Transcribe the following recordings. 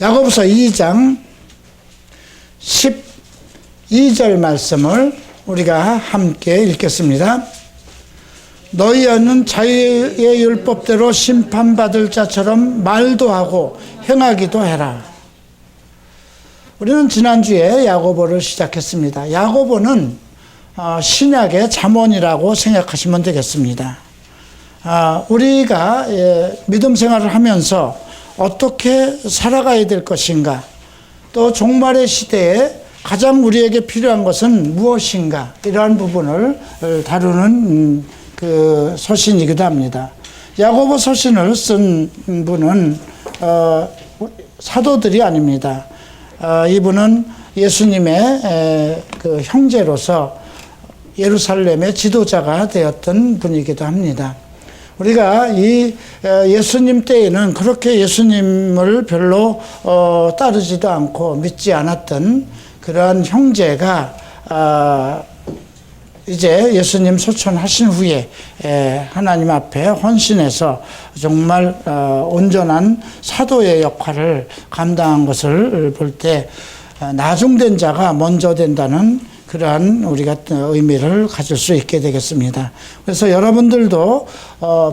야고보서 2장 12절 말씀을 우리가 함께 읽겠습니다. 너희는 자유의 율법대로 심판받을 자처럼 말도 하고 행하기도 해라. 우리는 지난주에 야고보를 시작했습니다. 야고보는 신약의 잠언이라고 생각하시면 되겠습니다. 우리가 믿음 생활을 하면서 어떻게 살아가야 될 것인가, 또 종말의 시대에 가장 우리에게 필요한 것은 무엇인가, 이러한 부분을 다루는 그 서신이기도 합니다. 야고보 서신을 쓴 분은 사도들이 아닙니다. 이분은 예수님의 그 형제로서 예루살렘의 지도자가 되었던 분이기도 합니다. 우리가 이 예수님 때에는 그렇게 예수님을 별로 따르지도 않고 믿지 않았던 그런 형제가 이제 예수님 소천하신 후에 하나님 앞에 헌신해서 정말 온전한 사도의 역할을 감당한 것을 볼 때 나중된 자가 먼저 된다는 그러한 우리가 의미를 가질 수 있게 되겠습니다. 그래서 여러분들도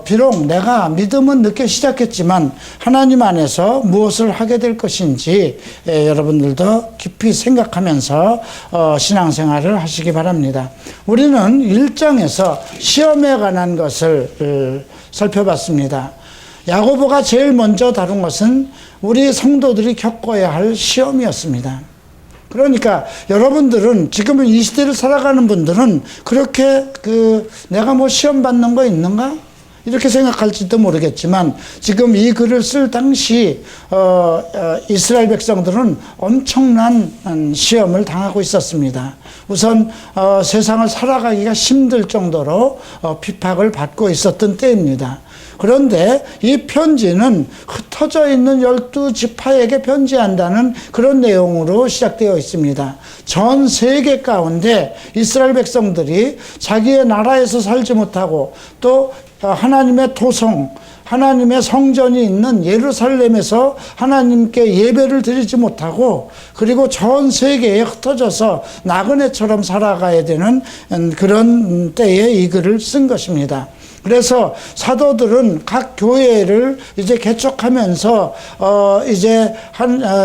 비록 내가 믿음은 늦게 시작했지만 하나님 안에서 무엇을 하게 될 것인지 여러분들도 깊이 생각하면서 신앙생활을 하시기 바랍니다. 우리는 1장에서 시험에 관한 것을 살펴봤습니다. 야고보가 제일 먼저 다룬 것은 우리 성도들이 겪어야 할 시험이었습니다. 그러니까 여러분들은 지금 이 시대를 살아가는 분들은 그렇게 내가 뭐 시험 받는 거 있는가? 이렇게 생각할지도 모르겠지만 지금 이 글을 쓸 당시 이스라엘 백성들은 엄청난 시험을 당하고 있었습니다. 우선 세상을 살아가기가 힘들 정도로 핍박을 받고 있었던 때입니다. 그런데 이 편지는 흩어져 있는 12지파에게 편지한다는 그런 내용으로 시작되어 있습니다. 전 세계 가운데 이스라엘 백성들이 자기의 나라에서 살지 못하고 또 하나님의 토성, 하나님의 성전이 있는 예루살렘에서 하나님께 예배를 드리지 못하고 그리고 전 세계에 흩어져서 나그네처럼 살아가야 되는 그런 때에 이 글을 쓴 것입니다. 그래서 사도들은 각 교회를 이제 개척하면서 이제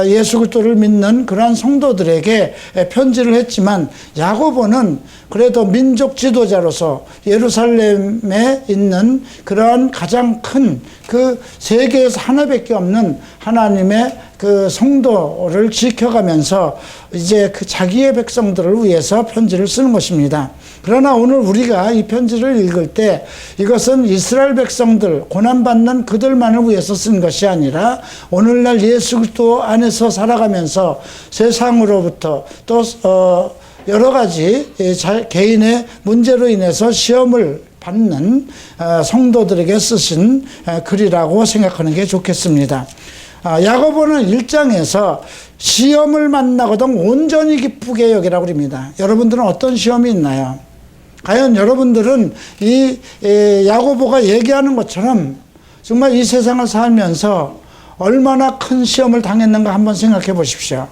예수 그리스도를 믿는 그러한 성도들에게 편지를 했지만 야고보는 그래도 민족 지도자로서 예루살렘에 있는 그러한 가장 큰 그 세계에서 하나밖에 없는 하나님의 그 성도를 지켜가면서 이제 그 자기의 백성들을 위해서 편지를 쓰는 것입니다. 그러나 오늘 우리가 이 편지를 읽을 때 이것은 이스라엘 백성들, 고난받는 그들만을 위해서 쓴 것이 아니라 오늘날 예수 그리스도 안에서 살아가면서 세상으로부터 또 여러 가지 개인의 문제로 인해서 시험을 받는 성도들에게 쓰신 글이라고 생각하는 게 좋겠습니다. 야고보는 1장에서 시험을 만나거든 온전히 기쁘게 여기라고 합니다. 여러분들은 어떤 시험이 있나요? 과연 여러분들은 이 야고보가 얘기하는 것처럼 정말 이 세상을 살면서 얼마나 큰 시험을 당했는가 한번 생각해 보십시오.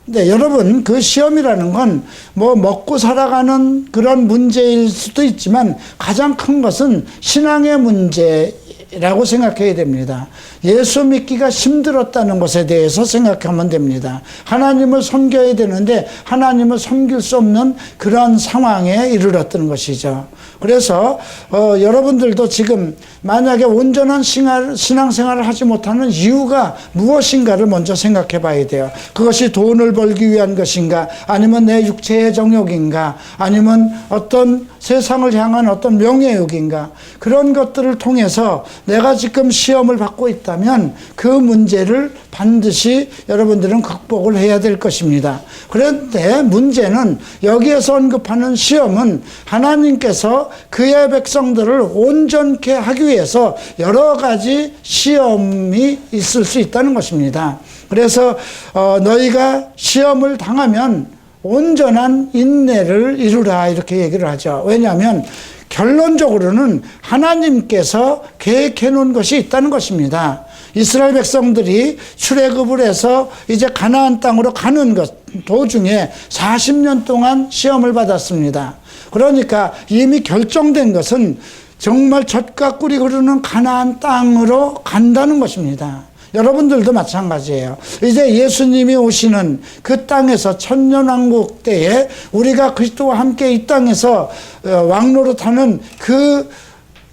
근데 여러분, 그 시험이라는 건 뭐 먹고 살아가는 그런 문제일 수도 있지만 가장 큰 것은 신앙의 문제라고 생각해야 됩니다. 예수 믿기가 힘들었다는 것에 대해서 생각하면 됩니다. 하나님을 섬겨야 되는데 하나님을 섬길 수 없는 그런 상황에 이르렀던 것이죠. 그래서 여러분들도 지금 만약에 온전한 신앙생활을 하지 못하는 이유가 무엇인가를 먼저 생각해 봐야 돼요. 그것이 돈을 벌기 위한 것인가, 아니면 내 육체의 정욕인가, 아니면 어떤 세상을 향한 어떤 명예욕인가, 그런 것들을 통해서 내가 지금 시험을 받고 있다면 그 문제를 반드시 여러분들은 극복을 해야 될 것입니다. 그런데 문제는 여기에서 언급하는 시험은 하나님께서 그의 백성들을 온전케 하기 위해서 여러 가지 시험이 있을 수 있다는 것입니다. 그래서 너희가 시험을 당하면 온전한 인내를 이루라, 이렇게 얘기를 하죠. 왜냐하면 결론적으로는 하나님께서 계획해 놓은 것이 있다는 것입니다. 이스라엘 백성들이 출애굽을 해서 이제 가나안 땅으로 가는 것 도중에 40년 동안 시험을 받았습니다. 그러니까 이미 결정된 것은 정말 젖과 꿀이 흐르는 가나안 땅으로 간다는 것입니다. 여러분들도 마찬가지예요. 이제 예수님이 오시는 그 땅에서 천년왕국 때에 우리가 그리스도와 함께 이 땅에서 왕노릇하는 그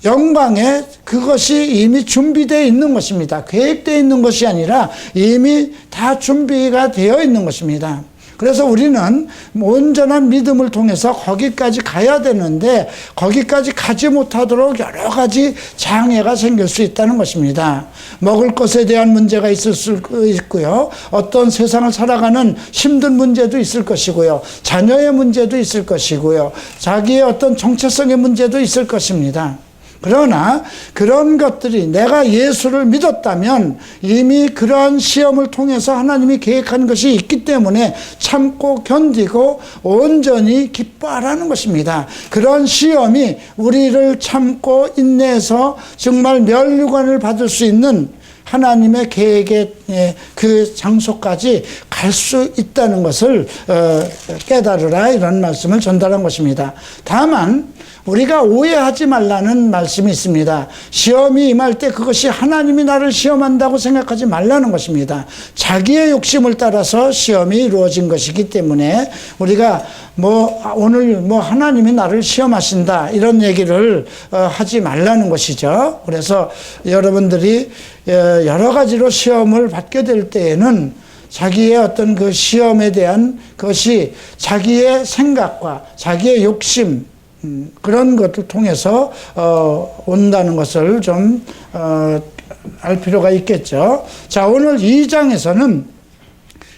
영광에 그것이 이미 준비되어 있는 것입니다. 계획되어 있는 것이 아니라 이미 다 준비가 되어 있는 것입니다. 그래서 우리는 온전한 믿음을 통해서 거기까지 가야 되는데 거기까지 가지 못하도록 여러 가지 장애가 생길 수 있다는 것입니다. 먹을 것에 대한 문제가 있을 수 있고요. 어떤 세상을 살아가는 힘든 문제도 있을 것이고요. 자녀의 문제도 있을 것이고요. 자기의 어떤 정체성의 문제도 있을 것입니다. 그러나 그런 것들이 내가 예수를 믿었다면 이미 그러한 시험을 통해서 하나님이 계획한 것이 있기 때문에 참고 견디고 온전히 기뻐하라는 것입니다. 그런 시험이 우리를 참고 인내해서 정말 면류관을 받을 수 있는 하나님의 계획의 그 장소까지 갈 수 있다는 것을 깨달으라, 이런 말씀을 전달한 것입니다. 다만 우리가 오해하지 말라는 말씀이 있습니다. 시험이 임할 때 그것이 하나님이 나를 시험한다고 생각하지 말라는 것입니다. 자기의 욕심을 따라서 시험이 이루어진 것이기 때문에 우리가 오늘 하나님이 나를 시험하신다 이런 얘기를 하지 말라는 것이죠. 그래서 여러분들이 여러 가지로 시험을 받게 될 때에는 자기의 어떤 그 시험에 대한 것이 자기의 생각과 자기의 욕심, 그런 것을 통해서 온다는 것을 좀 알 필요가 있겠죠. 자, 오늘 2장에서는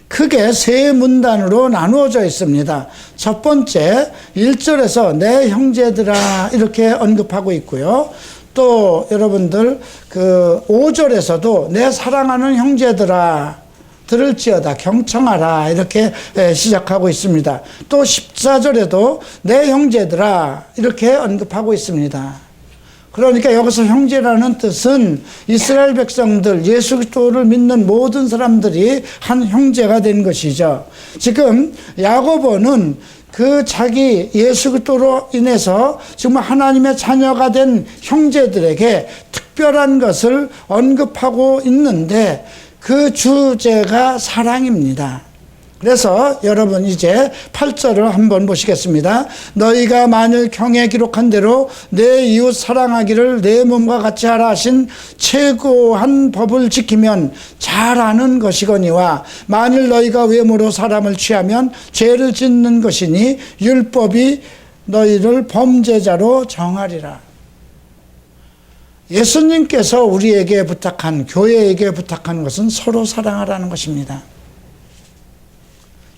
크게 세 문단으로 나누어져 있습니다. 첫 번째 1절에서 내 형제들아 이렇게 언급하고 있고요. 또 여러분들 그 5절에서도 내 사랑하는 형제들아 들을지어다 경청하라 이렇게 시작하고 있습니다. 또 14절에도 내 형제들아 이렇게 언급하고 있습니다. 그러니까 여기서 형제라는 뜻은 이스라엘 백성들, 예수 그리스도를 믿는 모든 사람들이 한 형제가 된 것이죠. 지금 야고보는 그 자기 예수 그리스도로 인해서 정말 하나님의 자녀가 된 형제들에게 특별한 것을 언급하고 있는데 그 주제가 사랑입니다. 그래서 여러분 이제 8절을 한번 보시겠습니다. 너희가 만일 경에 기록한 대로 내 이웃 사랑하기를 내 몸과 같이 하라 하신 최고한 법을 지키면 잘하는 것이거니와 만일 너희가 외모로 사람을 취하면 죄를 짓는 것이니 율법이 너희를 범죄자로 정하리라. 예수님께서 우리에게 부탁한, 교회에게 부탁한 것은 서로 사랑하라는 것입니다.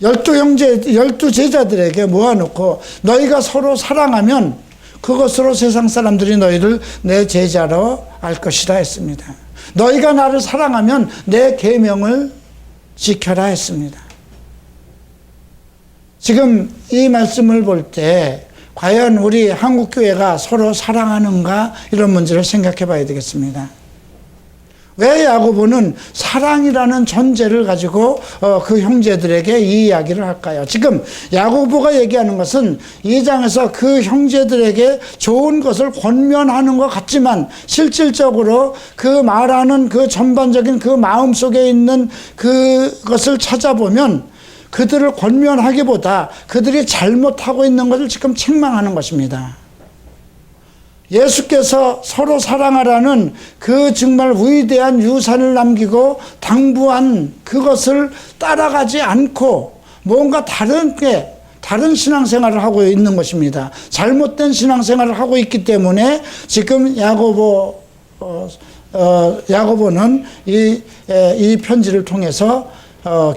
12 제자들에게 모아놓고 너희가 서로 사랑하면 그것으로 세상 사람들이 너희를 내 제자로 알 것이라 했습니다. 너희가 나를 사랑하면 내 계명을 지켜라 했습니다. 지금 이 말씀을 볼 때 과연 우리 한국교회가 서로 사랑하는가 이런 문제를 생각해 봐야 되겠습니다. 왜 야고보는 사랑이라는 전제를 가지고 그 형제들에게 이 이야기를 할까요? 지금 야고보가 얘기하는 것은 2장에서 그 형제들에게 좋은 것을 권면하는 것 같지만 실질적으로 그 말하는 그 전반적인 그 마음 속에 있는 그것을 찾아보면 그들을 권면하기보다 그들이 잘못하고 있는 것을 지금 책망하는 것입니다. 예수께서 서로 사랑하라는 그 정말 위대한 유산을 남기고 당부한 그것을 따라가지 않고 뭔가 다른 신앙생활을 하고 있는 것입니다. 잘못된 신앙생활을 하고 있기 때문에 지금 야고보는 이 편지를 통해서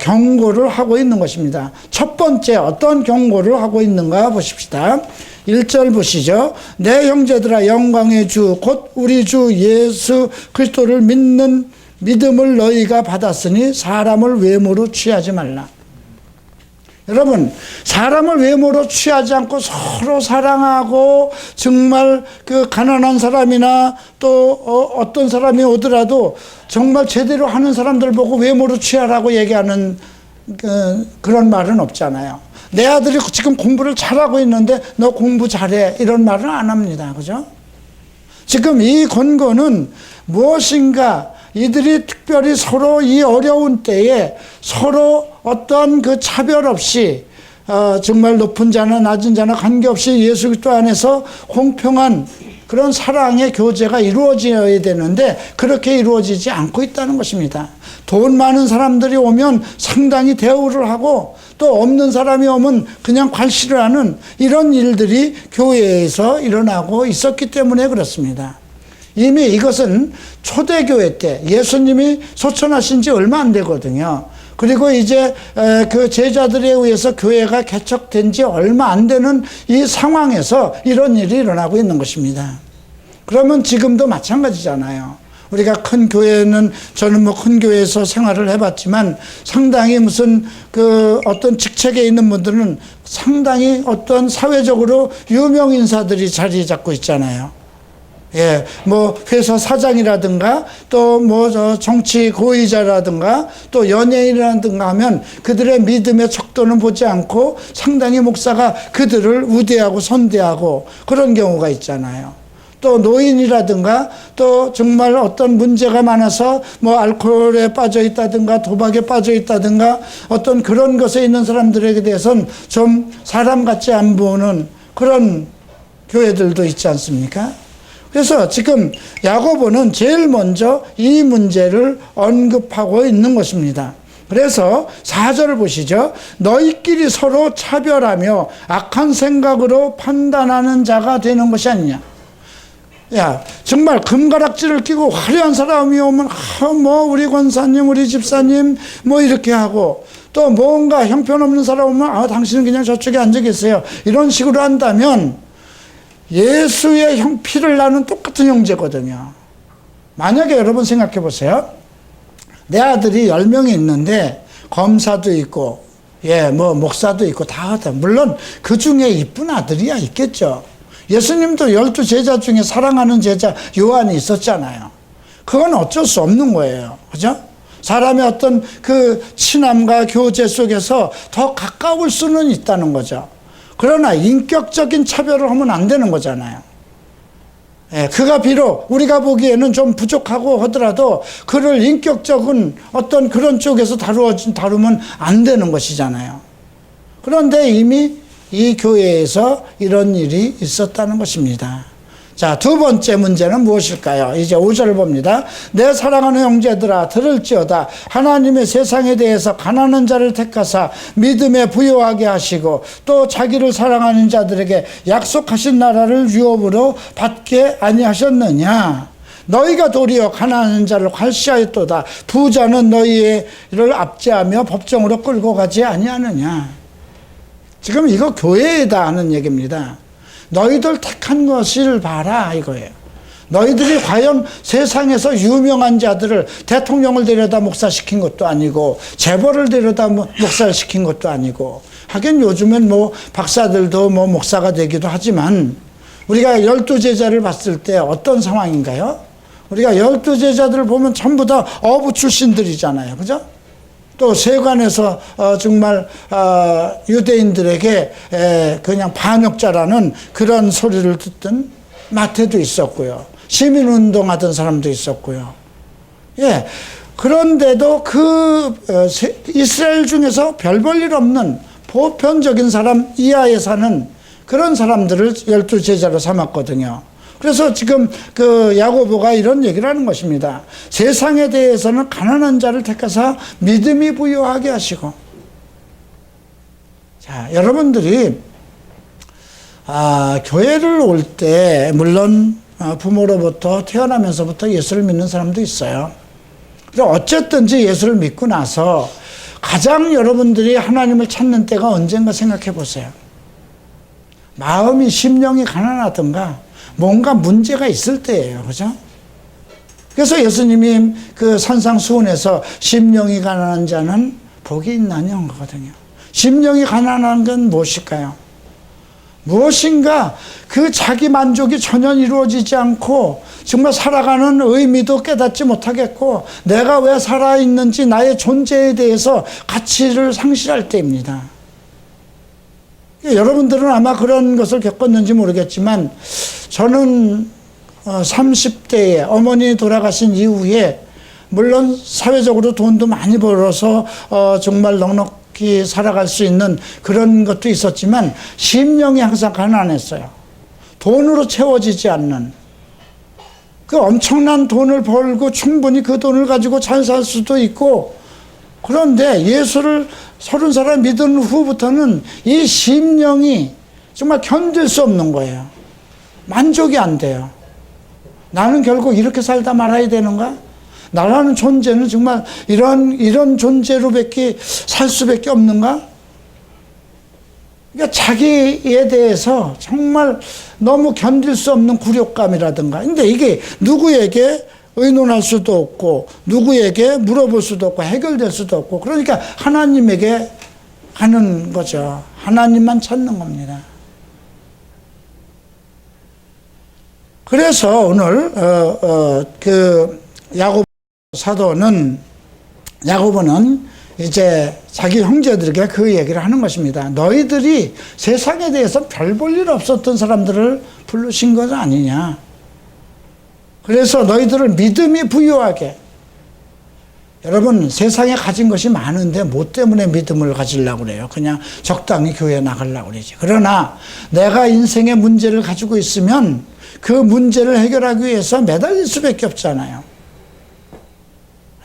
경고를 하고 있는 것입니다. 첫 번째 어떤 경고를 하고 있는가 보십시다. 1절 보시죠. 내 형제들아 영광의 주 곧 우리 주 예수 그리스도를 믿는 믿음을 너희가 받았으니 사람을 외모로 취하지 말라. 여러분, 사람을 외모로 취하지 않고 서로 사랑하고 정말 그 가난한 사람이나 또 어떤 사람이 오더라도 정말 제대로 하는 사람들 보고 외모로 취하라고 얘기하는 그런 말은 없잖아요. 내 아들이 지금 공부를 잘하고 있는데 너 공부 잘해, 이런 말은 안 합니다. 그죠? 지금 이 권고는 무엇인가 이들이 특별히 서로 이 어려운 때에 서로 어떠한 그 차별 없이 정말 높은 자나 낮은 자나 관계없이 예수 그리스도 안에서 공평한 그런 사랑의 교제가 이루어져야 되는데 그렇게 이루어지지 않고 있다는 것입니다. 돈 많은 사람들이 오면 상당히 대우를 하고 또 없는 사람이 오면 그냥 괄시를 하는 이런 일들이 교회에서 일어나고 있었기 때문에 그렇습니다. 이미 이것은 초대교회 때 예수님이 소천하신 지 얼마 안 되거든요. 그리고 이제 그 제자들에 의해서 교회가 개척된 지 얼마 안 되는 이 상황에서 이런 일이 일어나고 있는 것입니다. 그러면 지금도 마찬가지잖아요. 우리가 큰 교회는, 저는 뭐 큰 교회에서 생활을 해봤지만 상당히 무슨 그 어떤 직책에 있는 분들은 상당히 어떤 사회적으로 유명 인사들이 자리 잡고 있잖아요. 예, 뭐 회사 사장이라든가 또 뭐 정치 고위자라든가 또 연예인이라든가 하면 그들의 믿음의 척도는 보지 않고 상당히 목사가 그들을 우대하고 선대하고 그런 경우가 있잖아요. 또 노인이라든가 또 정말 어떤 문제가 많아서 뭐 알코올에 빠져 있다든가 도박에 빠져 있다든가 어떤 그런 것에 있는 사람들에게 대해서는 좀 사람 같지 안 보는 그런 교회들도 있지 않습니까? 그래서 지금 야고보는 제일 먼저 이 문제를 언급하고 있는 것입니다. 그래서 4절을 보시죠. 너희끼리 서로 차별하며 악한 생각으로 판단하는 자가 되는 것이 아니냐. 야, 정말 금가락지를 끼고 화려한 사람이 오면 뭐 우리 권사님, 우리 집사님 뭐 이렇게 하고 또 뭔가 형편없는 사람 오면 당신은 그냥 저쪽에 앉아 계세요. 이런 식으로 한다면 예수의 피를 나눈 똑같은 형제거든요. 만약에 여러분 생각해 보세요. 내 아들이 10명이 있는데 검사도 있고 뭐 목사도 있고 다 하다. 물론 그 중에 이쁜 아들이야 있겠죠. 예수님도 12제자 중에 사랑하는 제자 요한이 있었잖아요. 그건 어쩔 수 없는 거예요. 그죠? 사람의 어떤 그 친함과 교제 속에서 더 가까울 수는 있다는 거죠. 그러나 인격적인 차별을 하면 안 되는 거잖아요. 예, 그가 비록 우리가 보기에는 좀 부족하고 하더라도 그를 인격적인 어떤 그런 쪽에서 다루면 안 되는 것이잖아요. 그런데 이미 이 교회에서 이런 일이 있었다는 것입니다. 자, 두 번째 문제는 무엇일까요? 이제 5절을 봅니다. 내 사랑하는 형제들아 들을지어다. 하나님의 세상에 대해서 가난한 자를 택하사 믿음에 부요하게 하시고 또 자기를 사랑하는 자들에게 약속하신 나라를 유업으로 받게 아니하셨느냐. 너희가 도리어 가난한 자를 괄시하였도다. 부자는 너희를 압제하며 법정으로 끌고 가지 아니하느냐. 지금 이거 교회에다 하는 얘기입니다. 너희들 택한 것을 봐라 이거예요. 너희들이 과연 세상에서 유명한 자들을 대통령을 데려다 목사시킨 것도 아니고 재벌을 데려다 목사를 시킨 것도 아니고 하긴 요즘엔 뭐 박사들도 뭐 목사가 되기도 하지만 우리가 12제자를 봤을 때 어떤 상황인가요? 우리가 12제자들을 보면 전부 다 어부 출신들이잖아요. 그죠? 또 세관에서 정말 유대인들에게 그냥 반역자라는 그런 소리를 듣던 마태도 있었고요. 시민운동하던 사람도 있었고요. 예. 그런데도 그 이스라엘 중에서 별 볼 일 없는 보편적인 사람 이하에 사는 그런 사람들을 12제자로 삼았거든요. 그래서 지금 그 야고보가 이런 얘기를 하는 것입니다. 세상에 대해서는 가난한 자를 택하사 믿음이 부요하게 하시고. 자, 여러분들이 교회를 올 때 물론 부모로부터 태어나면서부터 예수를 믿는 사람도 있어요. 그래서 어쨌든지 예수를 믿고 나서 가장 여러분들이 하나님을 찾는 때가 언젠가 생각해 보세요. 마음이 심령이 가난하든가 뭔가 문제가 있을 때예요. 그죠? 그래서 예수님이 그 산상수훈에서 심령이 가난한 자는 복이 있나니 한 거거든요. 심령이 가난한 건 무엇일까요? 무엇인가 그 자기 만족이 전혀 이루어지지 않고 정말 살아가는 의미도 깨닫지 못하겠고 내가 왜 살아있는지 나의 존재에 대해서 가치를 상실할 때입니다. 여러분들은 아마 그런 것을 겪었는지 모르겠지만 저는 30대에 어머니 돌아가신 이후에 물론 사회적으로 돈도 많이 벌어서 정말 넉넉히 살아갈 수 있는 그런 것도 있었지만 심령이 항상 가난했어요. 돈으로 채워지지 않는 그 엄청난 돈을 벌고 충분히 그 돈을 가지고 잘 살 수도 있고 그런데 예수를 30살 믿은 후부터는 이 심령이 정말 견딜 수 없는 거예요. 만족이 안 돼요. 나는 결국 이렇게 살다 말아야 되는가? 나라는 존재는 정말 이런 존재로밖에 살 수밖에 없는가? 그러니까 자기에 대해서 정말 너무 견딜 수 없는 굴욕감이라든가. 근데 이게 누구에게 의논할 수도 없고, 누구에게 물어볼 수도 없고, 해결될 수도 없고, 그러니까 하나님에게 가는 거죠. 하나님만 찾는 겁니다. 그래서 오늘, 야고보 사도는, 야고보는 이제 자기 형제들에게 그 얘기를 하는 것입니다. 너희들이 세상에 대해서 별 볼 일 없었던 사람들을 부르신 것 아니냐. 그래서 너희들을 믿음이 부유하게. 여러분, 세상에 가진 것이 많은데 뭐 때문에 믿음을 가지려고 그래요? 그냥 적당히 교회에 나가려고 그러지. 그러나 내가 인생의 문제를 가지고 있으면 그 문제를 해결하기 위해서 매달릴 수밖에 없잖아요.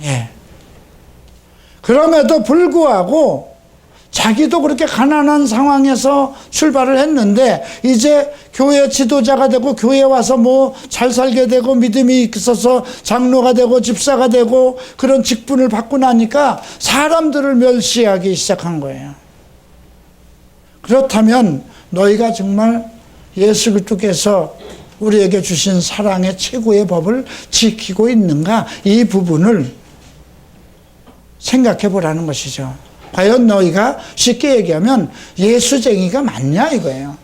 예. 그럼에도 불구하고 자기도 그렇게 가난한 상황에서 출발을 했는데 이제 교회 지도자가 되고 교회에 와서 뭐 잘 살게 되고 믿음이 있어서 장로가 되고 집사가 되고 그런 직분을 받고 나니까 사람들을 멸시하기 시작한 거예요. 그렇다면 너희가 정말 예수 그리스도께서 우리에게 주신 사랑의 최고의 법을 지키고 있는가? 이 부분을 생각해 보라는 것이죠. 과연 너희가 쉽게 얘기하면 예수쟁이가 맞냐 이거예요.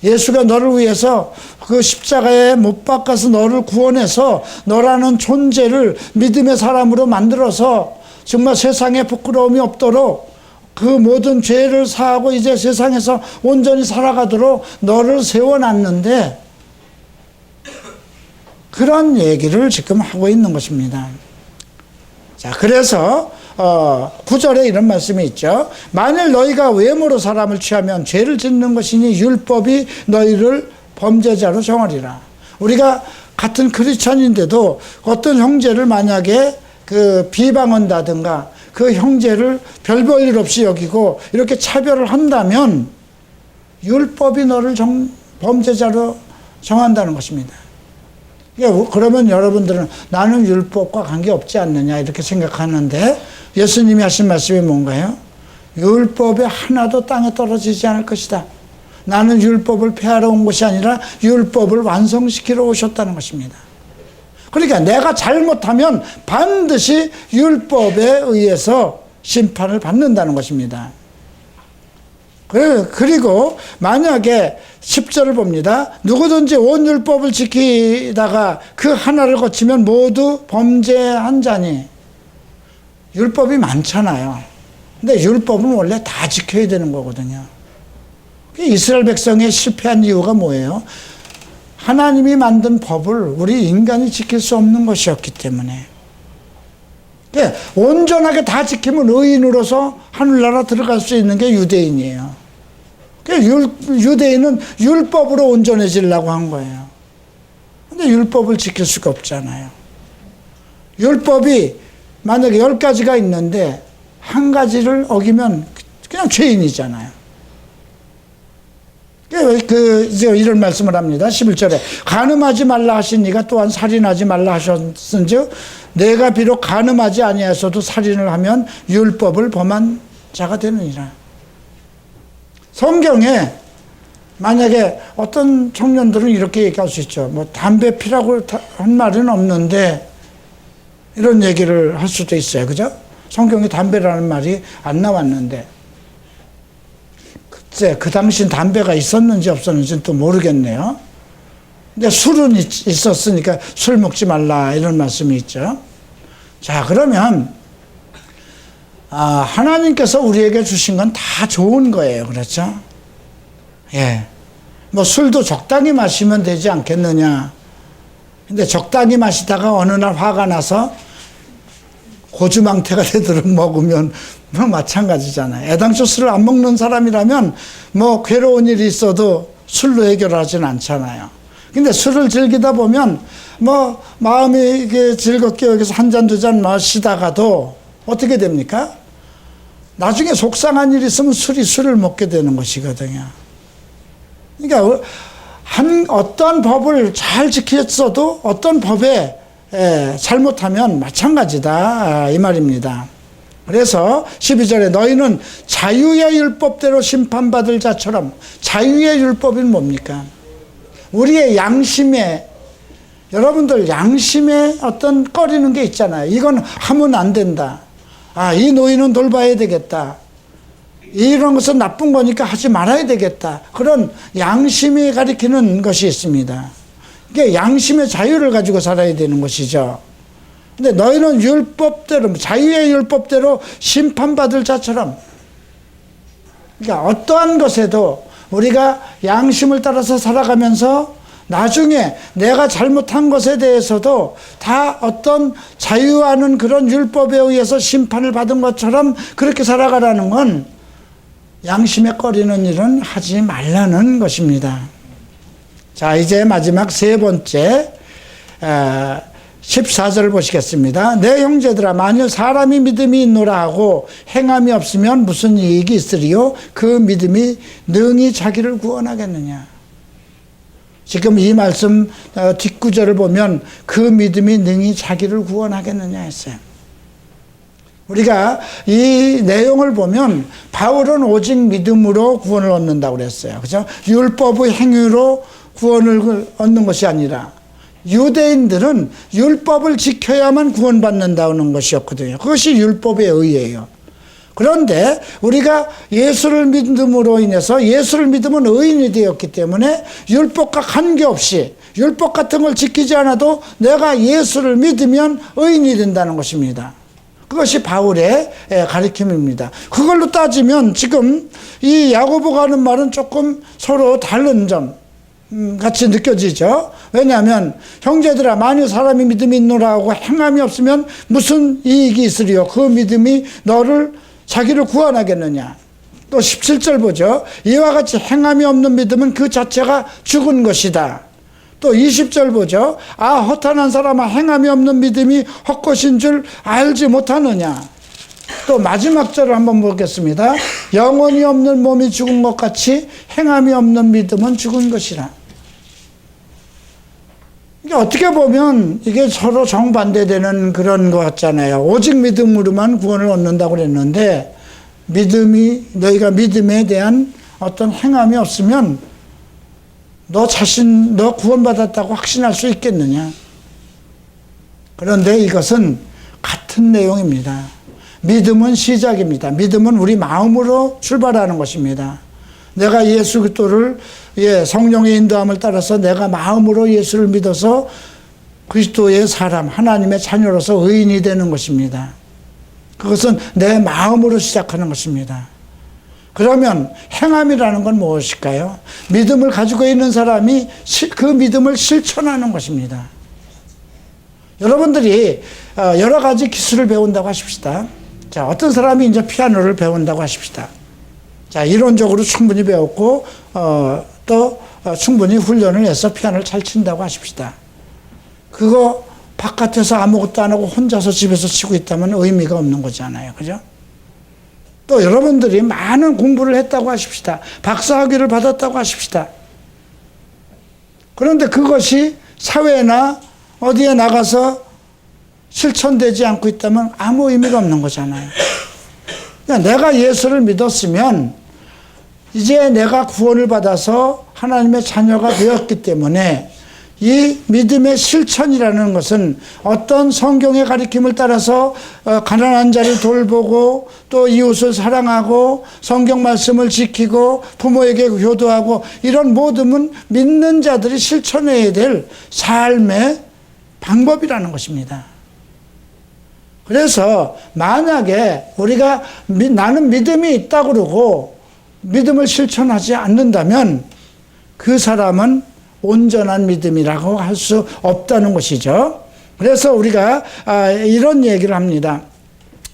예수가 너를 위해서 그 십자가에 못 박아서 너를 구원해서 너라는 존재를 믿음의 사람으로 만들어서 정말 세상에 부끄러움이 없도록 그 모든 죄를 사하고 이제 세상에서 온전히 살아가도록 너를 세워놨는데 그런 얘기를 지금 하고 있는 것입니다. 자, 그래서 9절에 이런 말씀이 있죠. 만일 너희가 외모로 사람을 취하면 죄를 짓는 것이니 율법이 너희를 범죄자로 정하리라. 우리가 같은 크리스천인데도 어떤 형제를 만약에 그 비방한다든가 그 형제를 별 볼 일 없이 여기고 이렇게 차별을 한다면 율법이 너를 범죄자로 정한다는 것입니다. 그러면 여러분들은 나는 율법과 관계없지 않느냐 이렇게 생각하는데 예수님이 하신 말씀이 뭔가요? 율법의 하나도 땅에 떨어지지 않을 것이다. 나는 율법을 폐하러 온 것이 아니라 율법을 완성시키러 오셨다는 것입니다. 그러니까 내가 잘못하면 반드시 율법에 의해서 심판을 받는다는 것입니다. 그리고 만약에 10절을 봅니다. 누구든지 온 율법을 지키다가 그 하나를 거치면 모두 범죄한 자니. 율법이 많잖아요. 근데 율법은 원래 다 지켜야 되는 거거든요. 이스라엘 백성이 실패한 이유가 뭐예요? 하나님이 만든 법을 우리 인간이 지킬 수 없는 것이었기 때문에. 온전하게 다 지키면 의인으로서 하늘나라 들어갈 수 있는 게 유대인이에요. 유대인은 율법으로 온전해지려고 한 거예요. 근데 율법을 지킬 수가 없잖아요. 율법이 만약에 10가지가 있는데 한 가지를 어기면 그냥 죄인이잖아요. 이제 이런 말씀을 합니다. 11절에 간음하지 말라 하신 이가 또한 살인하지 말라 하셨은즉 내가 비록 간음하지 아니하여서도 살인을 하면 율법을 범한 자가 되느니라. 성경에 만약에 어떤 청년들은 이렇게 얘기할 수 있죠. 뭐 담배 피라고 한 말은 없는데 이런 얘기를 할 수도 있어요. 그죠? 성경에 담배라는 말이 안 나왔는데 글쎄, 그 당시 담배가 있었는지 없었는지는 또 모르겠네요. 근데 술은 있었으니까 술 먹지 말라 이런 말씀이 있죠. 자, 그러면 하나님께서 우리에게 주신 건 다 좋은 거예요. 그렇죠? 예. 뭐 술도 적당히 마시면 되지 않겠느냐. 근데 적당히 마시다가 어느 날 화가 나서 고주망태가 되도록 먹으면 뭐 마찬가지잖아요. 애당초 술을 안 먹는 사람이라면 뭐 괴로운 일이 있어도 술로 해결하지는 않잖아요. 근데 술을 즐기다 보면 뭐 마음이 이게 즐겁게 여기서 한 잔 두 잔 마시다가도 어떻게 됩니까? 나중에 속상한 일이 있으면 술을 먹게 되는 것이거든요. 그러니까 어떤 법을 잘 지켰어도 어떤 법에 잘못하면 마찬가지다 이 말입니다. 그래서 12절에 너희는 자유의 율법대로 심판받을 자처럼, 자유의 율법이 뭡니까? 우리의 양심에, 여러분들 양심에 어떤 꺼리는 게 있잖아요. 이건 하면 안 된다. 이 노인은 돌봐야 되겠다. 이런 것은 나쁜 거니까 하지 말아야 되겠다. 그런 양심이 가리키는 것이 있습니다. 이게 양심의 자유를 가지고 살아야 되는 것이죠. 근데 너희는 율법대로, 자유의 율법대로 심판받을 자처럼, 그러니까 어떠한 것에도 우리가 양심을 따라서 살아가면서 나중에 내가 잘못한 것에 대해서도 다 어떤 자유하는 그런 율법에 의해서 심판을 받은 것처럼 그렇게 살아가라는 건 양심에 꺼리는 일은 하지 말라는 것입니다. 자, 이제 마지막 세 번째 14절 보시겠습니다. 내 형제들아, 만일 사람이 믿음이 있노라 하고 행함이 없으면 무슨 이익이 있으리요? 그 믿음이 능히 자기를 구원하겠느냐. 지금 이 말씀 뒷구절을 보면 그 믿음이 능히 자기를 구원하겠느냐 했어요. 우리가 이 내용을 보면 바울은 오직 믿음으로 구원을 얻는다고 그랬어요. 그죠? 율법의 행위로 구원을 얻는 것이 아니라 유대인들은 율법을 지켜야만 구원받는다는 것이었거든요. 그것이 율법의 의예요. 그런데 우리가 예수를 믿음으로 인해서, 예수를 믿으면 의인이 되었기 때문에 율법과 관계없이 율법 같은 걸 지키지 않아도 내가 예수를 믿으면 의인이 된다는 것입니다. 그것이 바울의 가르침입니다. 그걸로 따지면 지금 이 야고보가 하는 말은 조금 서로 다른 점 같이 느껴지죠. 왜냐하면 형제들아, 만일 사람이 믿음이 있노라 하고 행함이 없으면 무슨 이익이 있으리요? 그 믿음이 너를 자기를 구원하겠느냐. 또 17절 보죠. 이와 같이 행함이 없는 믿음은 그 자체가 죽은 것이다. 또 20절 보죠. 허탄한 사람아, 행함이 없는 믿음이 헛것인 줄 알지 못하느냐. 또 마지막 절을 한번 보겠습니다. 영혼이 없는 몸이 죽은 것 같이 행함이 없는 믿음은 죽은 것이라. 어떻게 보면 이게 서로 정반대되는 그런 것 같잖아요. 오직 믿음으로만 구원을 얻는다고 그랬는데, 너희가 믿음에 대한 어떤 행함이 없으면 너 구원받았다고 확신할 수 있겠느냐. 그런데 이것은 같은 내용입니다. 믿음은 시작입니다. 믿음은 우리 마음으로 출발하는 것입니다. 내가 예수 그리스도를 성령의 인도함을 따라서 내가 마음으로 예수를 믿어서 그리스도의 사람, 하나님의 자녀로서 의인이 되는 것입니다. 그것은 내 마음으로 시작하는 것입니다. 그러면 행함이라는 건 무엇일까요? 믿음을 가지고 있는 사람이 그 믿음을 실천하는 것입니다. 여러분들이 여러 가지 기술을 배운다고 하십시다. 자, 어떤 사람이 이제 피아노를 배운다고 하십시다. 자, 이론적으로 충분히 배웠고 또 충분히 훈련을 해서 피아노를 잘 친다고 하십시다. 그거 바깥에서 아무것도 안 하고 혼자서 집에서 치고 있다면 의미가 없는 거잖아요. 그죠? 또 여러분들이 많은 공부를 했다고 하십시다. 박사학위를 받았다고 하십시다. 그런데 그것이 사회나 어디에 나가서 실천되지 않고 있다면 아무 의미가 없는 거잖아요. 그러니까 내가 예수를 믿었으면 이제 내가 구원을 받아서 하나님의 자녀가 되었기 때문에 이 믿음의 실천이라는 것은 어떤 성경의 가르침을 따라서 가난한 자를 돌보고 또 이웃을 사랑하고 성경 말씀을 지키고 부모에게 효도하고 이런 모든 믿는 자들이 실천해야 될 삶의 방법이라는 것입니다. 그래서 만약에 우리가 나는 믿음이 있다고 그러고 믿음을 실천하지 않는다면 그 사람은 온전한 믿음이라고 할 수 없다는 것이죠. 그래서 우리가 이런 얘기를 합니다.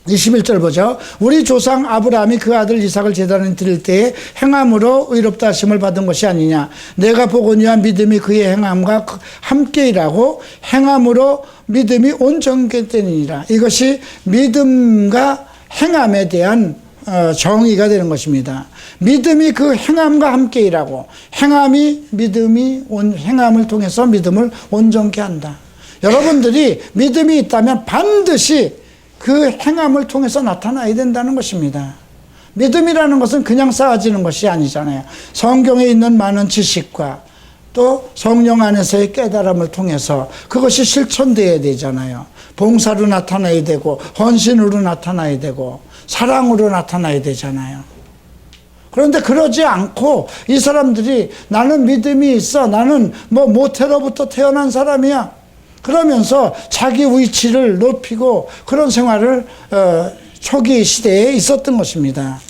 21절 보죠. 우리 조상 아브라함이 그 아들 이삭을 제단에 드릴 때에 행함으로 의롭다 하심을 받은 것이 아니냐. 내가 보거니와 믿음이 그의 행함과 함께 일하고 행함으로 믿음이 온전되니라. 이것이 믿음과 행함에 대한 정의가 되는 것입니다. 믿음이 그 행함과 함께 일하고 행함이 행함을 통해서 믿음을 온전케 한다. 여러분들이 믿음이 있다면 반드시 그 행함을 통해서 나타나야 된다는 것입니다. 믿음이라는 것은 그냥 쌓아지는 것이 아니잖아요. 성경에 있는 많은 지식과 또 성령 안에서의 깨달음을 통해서 그것이 실천되어야 되잖아요. 봉사로 나타나야 되고 헌신으로 나타나야 되고 사랑으로 나타나야 되잖아요. 그런데 그러지 않고 이 사람들이 나는 믿음이 있어, 나는 모태로부터 태어난 사람이야, 그러면서 자기 위치를 높이고 그런 생활을 초기 시대에 있었던 것입니다.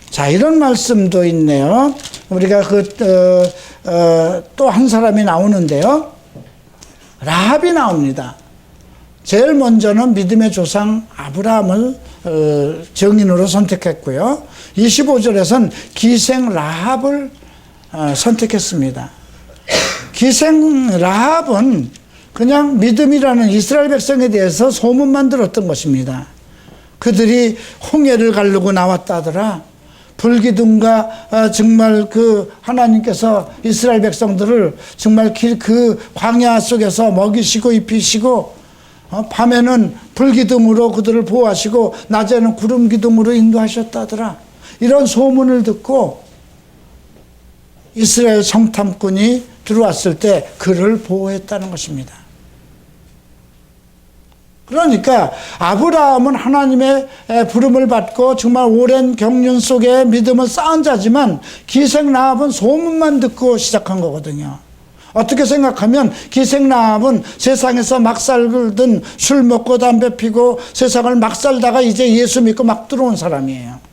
자, 이런 말씀도 있네요. 우리가 또 한 사람이 나오는데요. 라합이 나옵니다. 제일 먼저는 믿음의 조상 아브라함을 증인으로 선택했고요. 25절에서는 기생 라합을 선택했습니다. 기생 라합은 그냥 믿음이라는 이스라엘 백성에 대해서 소문만 들었던 것입니다. 그들이 홍해를 가르고 나왔다더라. 불기둥과 정말 그 하나님께서 이스라엘 백성들을 정말 그 광야 속에서 먹이시고 입히시고 밤에는 불기둥으로 그들을 보호하시고 낮에는 구름기둥으로 인도하셨다더라. 이런 소문을 듣고 이스라엘 정탐꾼이 들어왔을 때 그를 보호했다는 것입니다. 그러니까 아브라함은 하나님의 부름을 받고 정말 오랜 경륜 속에 믿음을 쌓은 자지만 기생 라합은 소문만 듣고 시작한 거거든요. 어떻게 생각하면 기생 라합은 세상에서 막 살든 술 먹고 담배 피고 세상을 막 살다가 이제 예수 믿고 막 들어온 사람이에요.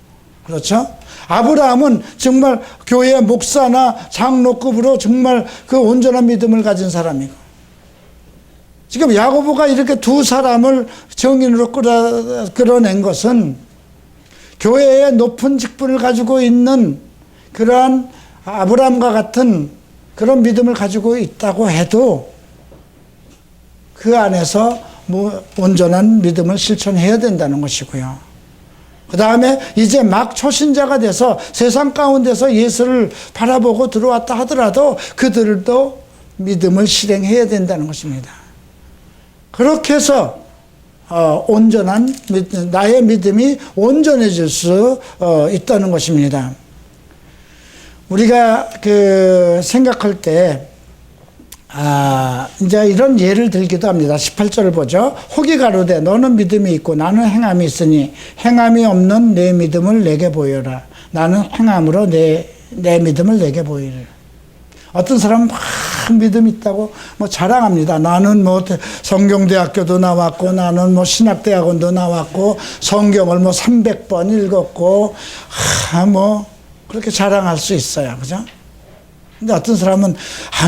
그렇죠? 아브라함은 정말 교회 목사나 장로급으로 정말 그 온전한 믿음을 가진 사람이고, 지금 야고보가 이렇게 두 사람을 증인으로 끌어낸 것은 교회의 높은 직분을 가지고 있는 그러한 아브라함과 같은 그런 믿음을 가지고 있다고 해도 그 안에서 온전한 믿음을 실천해야 된다는 것이고요. 그 다음에 이제 막 초신자가 돼서 세상 가운데서 예수를 바라보고 들어왔다 하더라도 그들도 믿음을 실행해야 된다는 것입니다. 그렇게 해서 온전한 나의 믿음이 온전해질 수 있다는 것입니다. 우리가 생각할 때 이제 이런 예를 들기도 합니다. 18절을 보죠. 혹이 가로되 너는 믿음이 있고 나는 행함이 있으니 행함이 없는 내 믿음을 내게 보여라. 나는 행함으로 내 믿음을 내게 보이라. 어떤 사람은 막 믿음 있다고 자랑합니다. 나는 성경대학교도 나왔고 나는 신학대학원도 나왔고 성경을 300번 읽었고 그렇게 자랑할 수 있어요. 그죠? 근데 어떤 사람은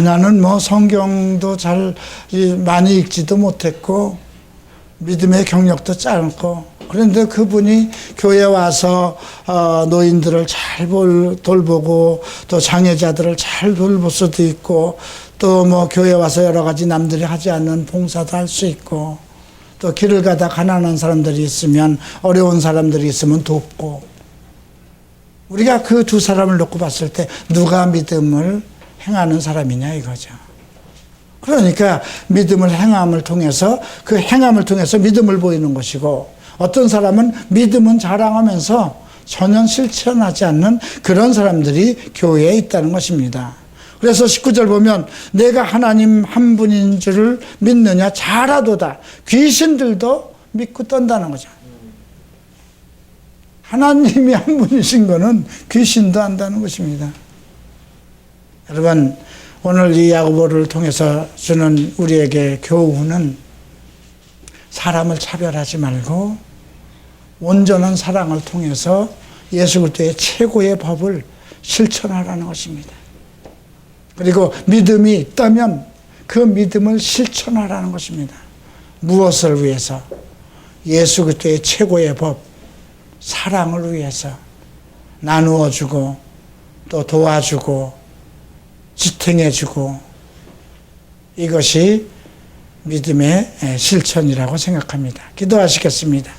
나는 성경도 잘 많이 읽지도 못했고 믿음의 경력도 짧고, 그런데 그분이 교회에 와서 노인들을 잘 돌보고 또 장애자들을 잘 돌볼 수도 있고 또 교회에 와서 여러 가지 남들이 하지 않는 봉사도 할 수 있고 또 길을 가다 가난한 사람들이 있으면 어려운 사람들이 있으면 돕고, 우리가 그 두 사람을 놓고 봤을 때 누가 믿음을 행하는 사람이냐 이거죠. 그러니까 믿음을 행함을 통해서 그 행함을 통해서 믿음을 보이는 것이고, 어떤 사람은 믿음은 자랑하면서 전혀 실천하지 않는 그런 사람들이 교회에 있다는 것입니다. 그래서 19절 보면 내가 하나님 한 분인 줄을 믿느냐 잘하도다. 귀신들도 믿고 떤다는 거죠. 하나님이 한 분이신 거는 귀신도 안다는 것입니다. 여러분, 오늘 이 야고보를 통해서 주는 우리에게 교훈은 사람을 차별하지 말고 온전한 사랑을 통해서 예수 그리스도의 최고의 법을 실천하라는 것입니다. 그리고 믿음이 있다면 그 믿음을 실천하라는 것입니다. 무엇을 위해서? 예수 그리스도의 최고의 법, 사랑을 위해서 나누어주고 또 도와주고 지탱해주고, 이것이 믿음의 실천이라고 생각합니다. 기도하시겠습니다.